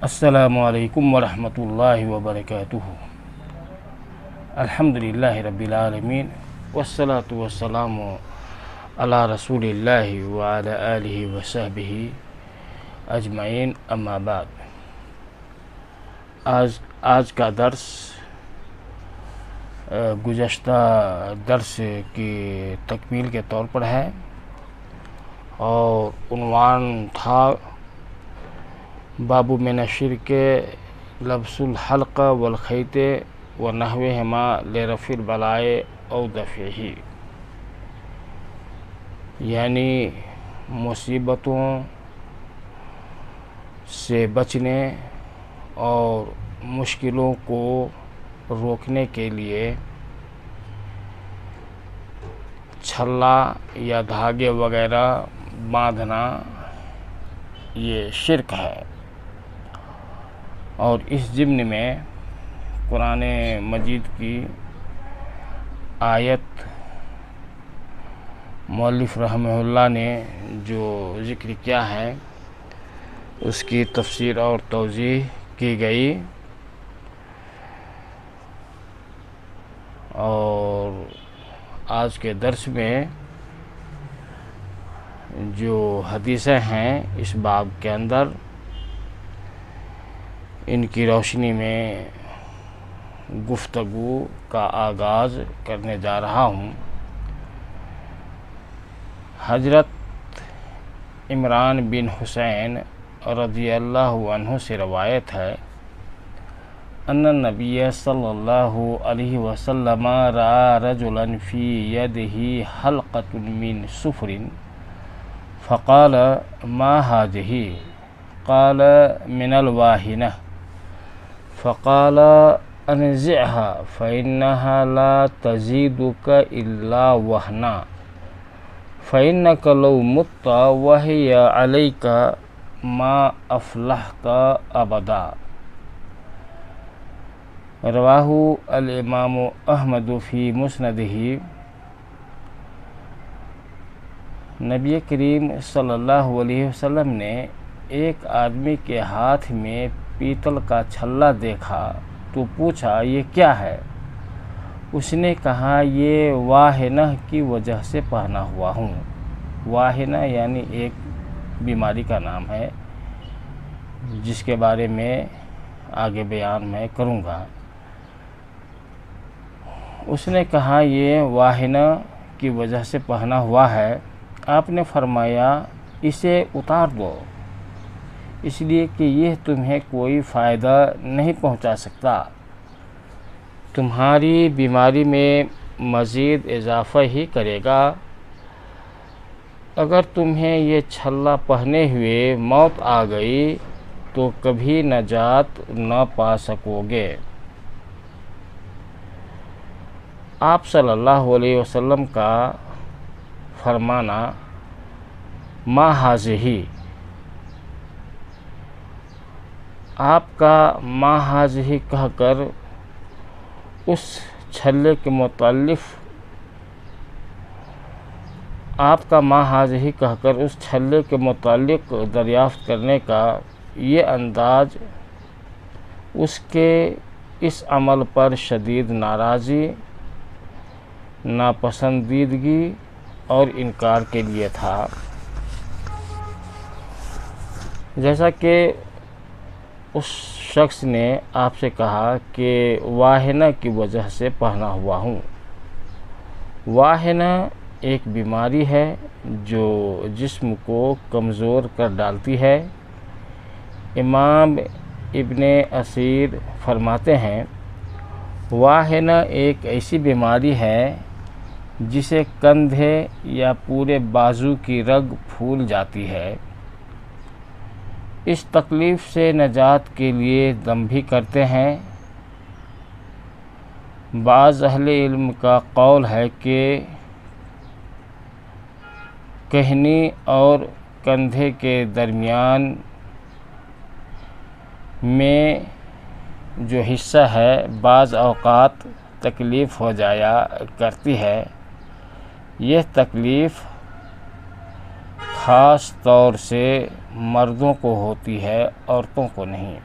السلام علیکم ورحمۃ اللہ وبرکاتہ۔ الحمدللہ رب العالمین والصلاة والسلام علی رسول اللہ وعلی آلہ وصحبہ اجمعین، اما بعد۔ آج کا درس گزشتہ درس کی تکمیل کے طور پر ہے اور عنوان تھا باب من الشرک لبس الحلق والخیط ونحوہما لرفع البلاء او دفعہ، یعنی مصیبتوں سے بچنے اور مشکلوں کو روکنے کے لیے چھلا یا دھاگے وغیرہ باندھنا یہ شرک ہے۔ اور اس ضمن میں قرآن مجید کی آیت مؤلف رحمہ اللہ نے جو ذکر کیا ہے اس کی تفسیر اور توضیح کی گئی، اور آج کے درس میں جو حدیثیں ہیں اس باب کے اندر، ان کی روشنی میں گفتگو کا آغاز کرنے جا رہا ہوں۔ حضرت عمران بن حسین رضی اللہ عنہ سے روایت ہے، ان النبی صلی اللہ علیہ وسلم رأى رجلا في يده حلقة من صفر فقال ما هذه؟ قال من الواهنة، فقال انزعها فإنها لا تزيدك إلا وهنا، فإنك لو مت وهي عليك ما أفلحت أبدا۔ رواہ الامام احمد فی مسندہ۔ نبی کریم صلی اللہ علیہ وسلم نے ایک آدمی کے ہاتھ میں پیتل کا چھلا دیکھا تو پوچھا یہ کیا ہے؟ اس نے کہا یہ واہنہ کی وجہ سے پہنا ہوا ہوں۔ واہنہ یعنی ایک بیماری کا نام ہے جس کے بارے میں آگے بیان میں کروں گا۔ اس نے کہا یہ واہنہ کی وجہ سے پہنا ہوا ہے۔ آپ نے فرمایا اسے اتار دو، اس لیے کہ یہ تمہیں کوئی فائدہ نہیں پہنچا سکتا، تمہاری بیماری میں مزید اضافہ ہی کرے گا۔ اگر تمہیں یہ چھلا پہنے ہوئے موت آ گئی تو کبھی نجات نہ پا سکو گے۔ آپ صلی اللہ علیہ وسلم کا فرمانا ما ھذہ، آپ کا ما ھذہ کہہ کر اس چھلے کے متعلق دریافت کرنے کا یہ انداز اس کے اس عمل پر شدید ناراضی، ناپسندیدگی اور انکار کے لیے تھا۔ جیسا کہ اس شخص نے آپ سے کہا کہ واہنہ کی وجہ سے پہنا ہوا ہوں۔ واہنہ ایک بیماری ہے جو جسم کو کمزور کر ڈالتی ہے۔ امام ابن اسیر فرماتے ہیں واہنہ ایک ایسی بیماری ہے جسے کندھے یا پورے بازو کی رگ پھول جاتی ہے۔ اس تکلیف سے نجات کے لیے دم بھی کرتے ہیں۔ بعض اہل علم کا قول ہے کہ کہنی اور کندھے کے درمیان میں جو حصہ ہے بعض اوقات تکلیف ہو جایا کرتی ہے۔ یہ تکلیف خاص طور سے مردوں کو ہوتی ہے، عورتوں کو نہیں۔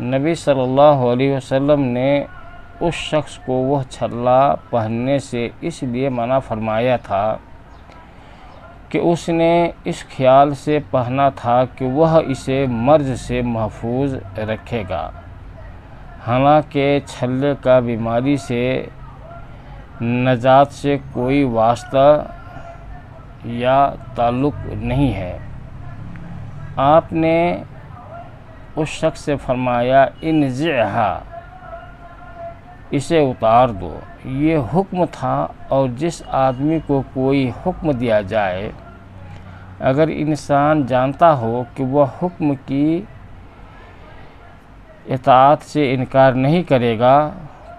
نبی صلی اللہ علیہ وسلم نے اس شخص کو وہ چھلا پہننے سے اس لیے منع فرمایا تھا کہ اس نے اس خیال سے پہنا تھا کہ وہ اسے مرض سے محفوظ رکھے گا، حالانکہ چھلے کا بیماری سے نجات سے کوئی واسطہ یا تعلق نہیں ہے۔ آپ نے اس شخص سے فرمایا انزعھا، اسے اتار دو۔ یہ حکم تھا، اور جس آدمی کو کوئی حکم دیا جائے اگر انسان جانتا ہو کہ وہ حکم کی اطاعت سے انکار نہیں کرے گا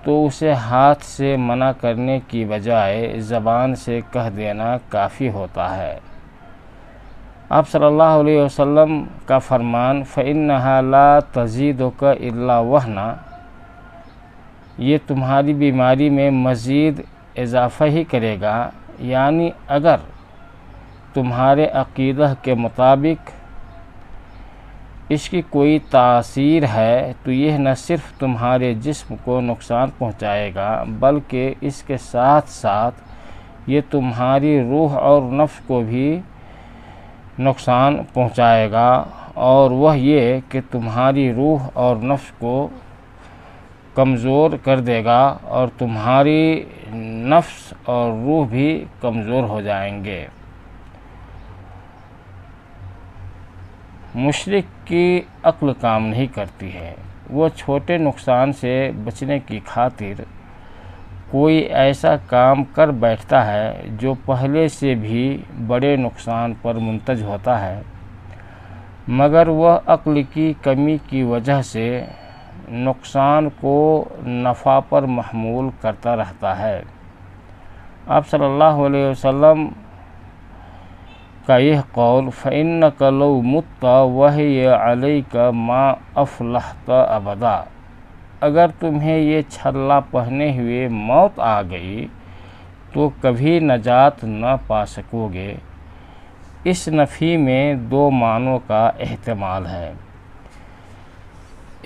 تو اسے ہاتھ سے منع کرنے کی بجائے زبان سے کہہ دینا کافی ہوتا ہے۔ آپ صلی اللہ علیہ وسلم کا فرمان فَإِنَّهَا لَا تَزِيدُكَ إِلَّا وَهْنًا، یہ تمہاری بیماری میں مزید اضافہ ہی کرے گا، یعنی اگر تمہارے عقیدہ کے مطابق اس کی کوئی تاثیر ہے تو یہ نہ صرف تمہارے جسم کو نقصان پہنچائے گا بلکہ اس کے ساتھ ساتھ یہ تمہاری روح اور نفس کو بھی نقصان پہنچائے گا، اور وہ یہ کہ تمہاری روح اور نفس کو کمزور کر دے گا اور تمہاری نفس اور روح بھی کمزور ہو جائیں گے۔ مشرک کی عقل کام نہیں کرتی ہے، وہ چھوٹے نقصان سے بچنے کی خاطر کوئی ایسا کام کر بیٹھتا ہے جو پہلے سے بھی بڑے نقصان پر منتج ہوتا ہے، مگر وہ عقل کی کمی کی وجہ سے نقصان کو نفع پر محمول کرتا رہتا ہے۔ آپ صلی اللہ علیہ وسلم کا یہ قول فَإِنَّكَ لَوْ مُتَّ وَهِيَ عَلَيْكَ مَا أَفْلَحْتَ أَبَدًا، اگر تمہیں یہ چھلا پہنے ہوئے موت آ گئی تو کبھی نجات نہ پا سکو گے۔ اس نفی میں دو معنوں کا احتمال ہے۔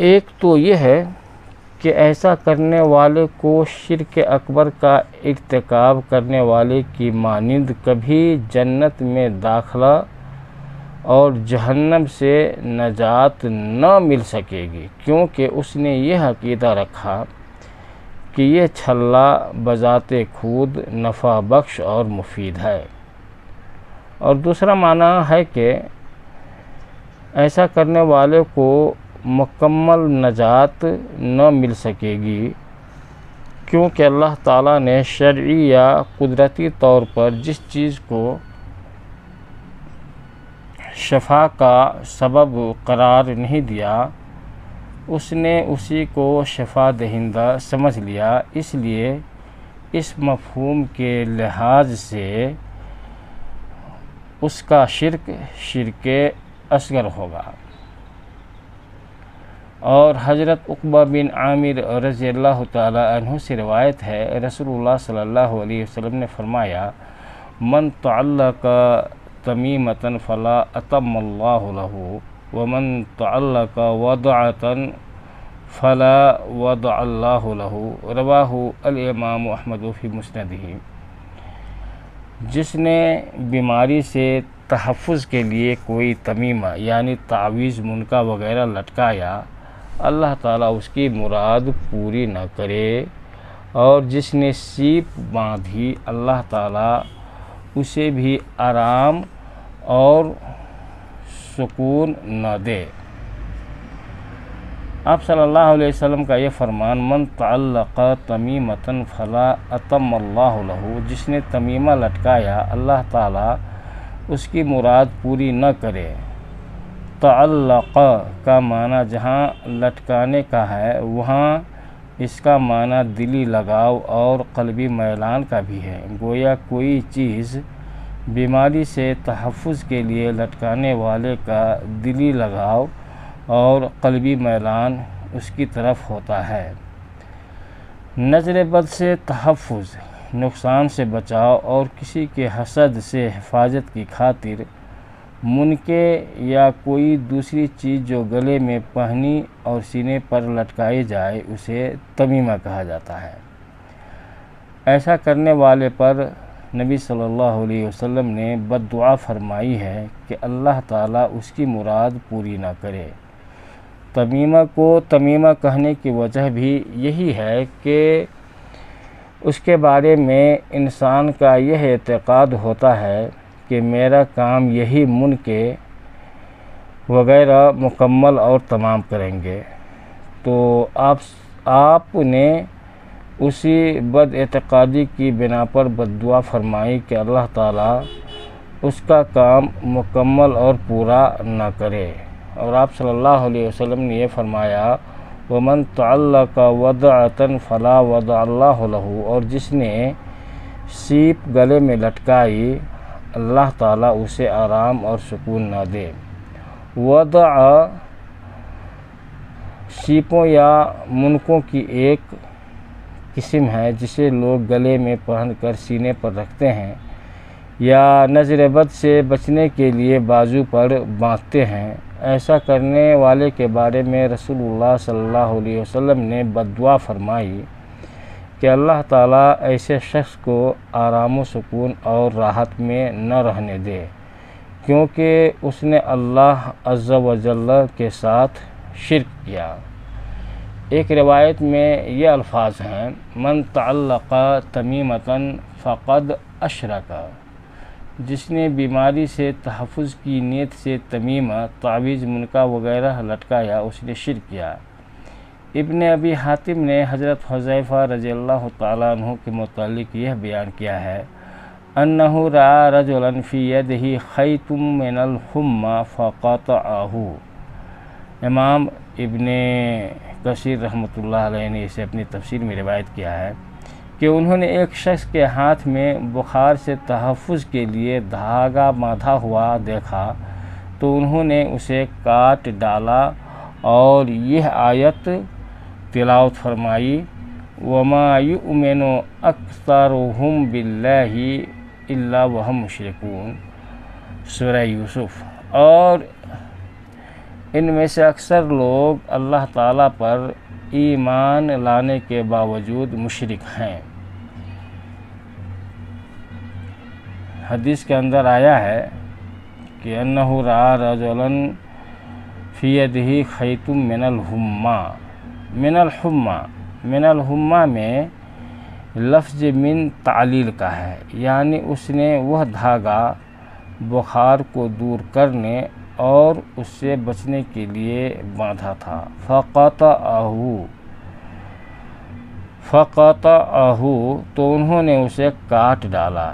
ایک تو یہ ہے کہ ایسا کرنے والے کو شرک اکبر کا ارتکاب کرنے والے کی مانند کبھی جنت میں داخلہ اور جہنم سے نجات نہ مل سکے گی، کیونکہ اس نے یہ عقیدہ رکھا کہ یہ چھلا بذات خود نفع بخش اور مفید ہے۔ اور دوسرا معنی ہے کہ ایسا کرنے والے کو مکمل نجات نہ مل سکے گی، کیونکہ اللہ تعالیٰ نے شرعی یا قدرتی طور پر جس چیز کو شفا کا سبب قرار نہیں دیا اس نے اسی کو شفا دہندہ سمجھ لیا، اس لیے اس مفہوم کے لحاظ سے اس کا شرک اصغر ہوگا۔ اور حضرت عقبہ بن عامر رضی اللہ تعالی عنہ سے روایت ہے، رسول اللہ صلی اللہ علیہ وسلم نے فرمایا من تعلق تمیمۃ فلا اتم اللہ لہ ومن تعلق ودعۃ فلا وضع اللہ لہ، رواہ الامام احمد فی مسندہ۔ جس نے بیماری سے تحفظ کے لیے کوئی تمیمہ یعنی تعویذ منکا وغیرہ لٹکایا، اللہ تعالیٰ اس کی مراد پوری نہ کرے، اور جس نے سیپ باندھی اللہ تعالیٰ اسے بھی آرام اور سکون نہ دے۔ آپ صلی اللہ علیہ وسلم کا یہ فرمان من تعلق تمیمۃ فلا اتم اللہ لہ، جس نے تمیمہ لٹکایا اللہ تعالیٰ اس کی مراد پوری نہ کرے۔ تعلق کا معنی جہاں لٹکانے کا ہے وہاں اس کا معنی دلی لگاؤ اور قلبی میلان کا بھی ہے، گویا کوئی چیز بیماری سے تحفظ کے لیے لٹکانے والے کا دلی لگاؤ اور قلبی میلان اس کی طرف ہوتا ہے۔ نظر بد سے تحفظ، نقصان سے بچاؤ اور کسی کے حسد سے حفاظت کی خاطر منکے یا کوئی دوسری چیز جو گلے میں پہنی اور سینے پر لٹکائی جائے اسے تمیمہ کہا جاتا ہے۔ ایسا کرنے والے پر نبی صلی اللہ علیہ وسلم نے بد دعا فرمائی ہے کہ اللہ تعالیٰ اس کی مراد پوری نہ کرے۔ تمیمہ کو تمیمہ کہنے کی وجہ بھی یہی ہے کہ اس کے بارے میں انسان کا یہ اعتقاد ہوتا ہے کہ میرا کام یہی منکے وغیرہ مکمل اور تمام کریں گے، تو آپ نے اسی بد اعتقادی کی بنا پر بد دعا فرمائی کہ اللہ تعالیٰ اس کا کام مکمل اور پورا نہ کرے۔ اور آپ صلی اللہ علیہ وسلم نے یہ فرمایا وَمَن تَعَلَّقَ وَضْعَةً فَلَا وَضَعَ اللَّهُ لَهُ، اور جس نے سیپ گلے میں لٹکائی اللہ تعالیٰ اسے آرام اور سکون نہ دے۔ وضع سیپوں یا منکوں کی ایک قسم ہے جسے لوگ گلے میں پہن کر سینے پر رکھتے ہیں یا نظر بد سے بچنے کے لیے بازو پر باندھتے ہیں۔ ایسا کرنے والے کے بارے میں رسول اللہ صلی اللہ علیہ وسلم نے بد دعا فرمائی کہ اللہ تعالیٰ ایسے شخص کو آرام و سکون اور راحت میں نہ رہنے دے، کیونکہ اس نے اللہ عز و جل کے ساتھ شرک کیا۔ ایک روایت میں یہ الفاظ ہیں من تعلق تمیمۃ فقد اشرک، جس نے بیماری سے تحفظ کی نیت سے تمیمہ، تعویذ، منکا وغیرہ لٹکایا اس نے شرک کیا۔ ابن ابی حاتم نے حضرت حذیفہ رضی اللہ تعالیٰ عنہ کے متعلق یہ بیان کیا ہے انہ رأى رجلا فی یدہ خیط من الحمى فقطعہ۔ امام ابن کثیر رحمۃ اللہ علیہ نے اسے اپنی تفسیر میں روایت کیا ہے کہ انہوں نے ایک شخص کے ہاتھ میں بخار سے تحفظ کے لیے دھاگا باندھا ہوا دیکھا تو انہوں نے اسے کاٹ ڈالا اور یہ آیت تلاوت فرمائی وَمَا يُؤْمِنُ أَكْثَرُهُمْ بِاللَّهِ إِلَّا وَهُمْ مُشْرِكُونَ، سورہ یوسف۔ اور ان میں سے اکثر لوگ اللہ تعالیٰ پر ایمان لانے کے باوجود مشرک ہیں۔ حدیث کے اندر آیا ہے کہ انہ رأى رجلا فی یدہ خیط من الحمى، من الحمى میں لفظ من تعلیل کا ہے، یعنی اس نے وہ دھاگا بخار کو دور کرنے اور اس سے بچنے کے لیے باندھا تھا۔ فقطعہ تو انہوں نے اسے کاٹ ڈالا۔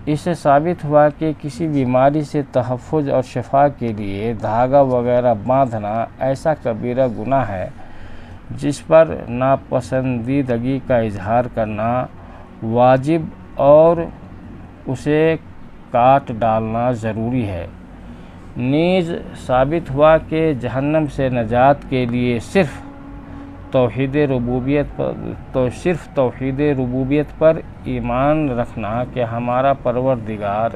اس سے ثابت ہوا کہ کسی بیماری سے تحفظ اور شفا کے لیے دھاگا وغیرہ باندھنا ایسا کبیرہ گناہ ہے جس پر ناپسندیدگی کا اظہار کرنا واجب اور اسے کاٹ ڈالنا ضروری ہے۔ نیز ثابت ہوا کہ جہنم سے نجات کے لیے صرف توحید ربوبیت پر ایمان رکھنا کہ ہمارا پروردگار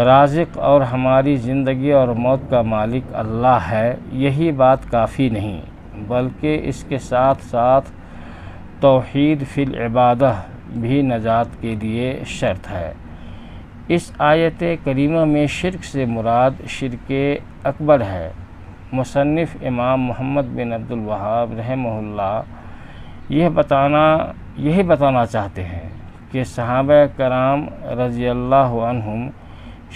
رازق اور ہماری زندگی اور موت کا مالک اللہ ہے، یہی بات کافی نہیں بلکہ اس کے ساتھ ساتھ توحید فی العبادہ بھی نجات کے لیے شرط ہے۔ اس آیت کریمہ میں شرک سے مراد شرک اکبر ہے۔ مصنف امام محمد بن عبد الوہاب رحمہ اللہ یہی بتانا چاہتے ہیں کہ صحابہ کرام رضی اللہ عنہم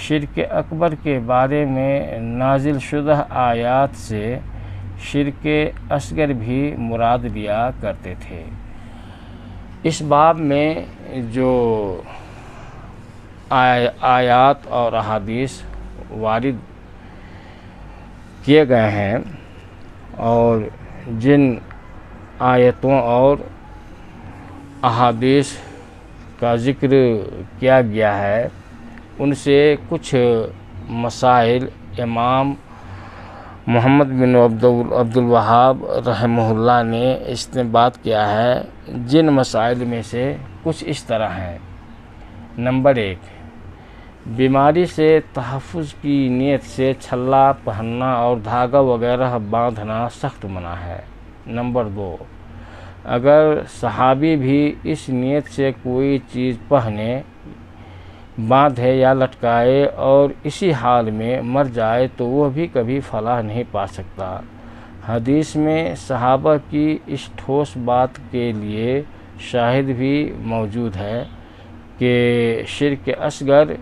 شرک اکبر کے بارے میں نازل شدہ آیات سے شرک اصغر بھی مراد لیا کرتے تھے۔ اس باب میں جو آیات اور احادیث وارد کیے گئے ہیں اور جن آیتوں اور احادیث کا ذکر کیا گیا ہے ان سے کچھ مسائل امام محمد بن عبد الوہاب رحمہ اللہ نے استنباط کیا ہے، جن مسائل میں سے کچھ اس طرح ہیں۔ نمبر 1، بیماری سے تحفظ کی نیت سے چھلا پہننا اور دھاگا وغیرہ باندھنا سخت منع ہے۔ نمبر 2، اگر صحابی بھی اس نیت سے کوئی چیز پہنے، باندھے یا لٹکائے اور اسی حال میں مر جائے تو وہ بھی کبھی فلاح نہیں پا سکتا۔ حدیث میں صحابہ کی اس ٹھوس بات کے لیے شاہد بھی موجود ہے کہ شرک اصغر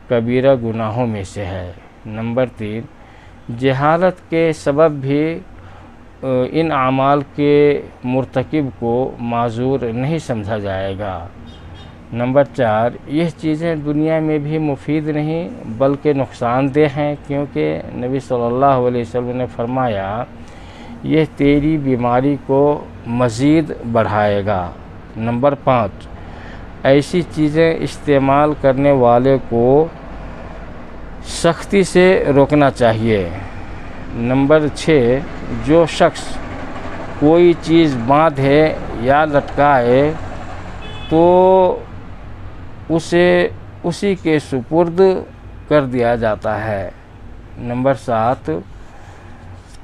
کبیرہ گناہوں میں سے ہے۔ نمبر 3، جہالت کے سبب بھی ان اعمال کے مرتکب کو معذور نہیں سمجھا جائے گا۔ نمبر 4، یہ چیزیں دنیا میں بھی مفید نہیں بلکہ نقصان دہ ہیں، کیونکہ نبی صلی اللہ علیہ وسلم نے فرمایا یہ تیری بیماری کو مزید بڑھائے گا۔ نمبر 5، ایسی چیزیں استعمال کرنے والے کو سختی سے روکنا چاہیے۔ نمبر 6، جو شخص کوئی چیز باندھے یا لٹکائے تو اسے اسی کے سپرد کر دیا جاتا ہے۔ نمبر 7،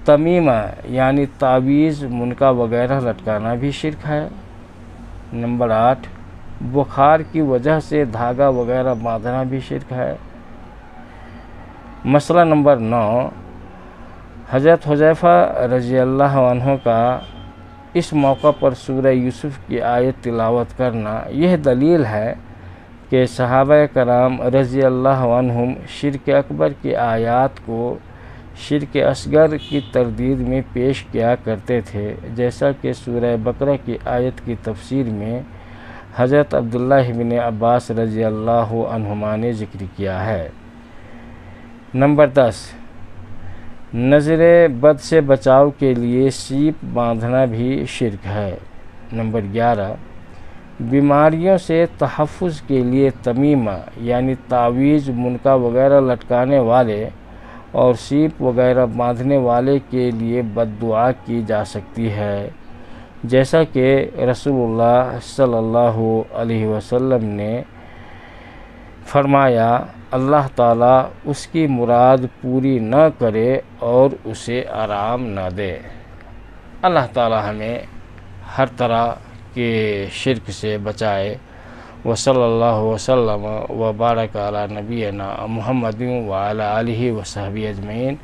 تمیمہ یعنی تعویذ، منقا وغیرہ لٹکانا بھی شرک ہے۔ نمبر 8، بخار کی وجہ سے دھاگا وغیرہ باندھنا بھی شرک ہے۔ مسئلہ نمبر 9، حضرت حذیفہ رضی اللہ عنہ کا اس موقع پر سورہ یوسف کی آیت تلاوت کرنا یہ دلیل ہے کہ صحابہ کرام رضی اللہ عنہم شرک اکبر کی آیات کو شرک اصغر کی تردید میں پیش کیا کرتے تھے، جیسا کہ سورہ بقرہ کی آیت کی تفسیر میں حضرت عبداللہ بن عباس رضی اللہ عنہما نے ذکر کیا ہے۔ نمبر 10، نظر بد سے بچاؤ کے لیے سیپ باندھنا بھی شرک ہے۔ نمبر 11، بیماریوں سے تحفظ کے لیے تمیمہ یعنی تعویذ، منقا وغیرہ لٹکانے والے اور سیپ وغیرہ باندھنے والے کے لیے بد دعا کی جا سکتی ہے، جیسا کہ رسول اللہ صلی اللہ علیہ وسلم نے فرمایا اللہ تعالیٰ اس کی مراد پوری نہ کرے اور اسے آرام نہ دے۔ اللہ تعالیٰ ہمیں ہر طرح کے شرک سے بچائے۔ وصلی اللہ وسلم وبارک علی نبینا محمد وعلی آلہ وصحبہ اجمعین۔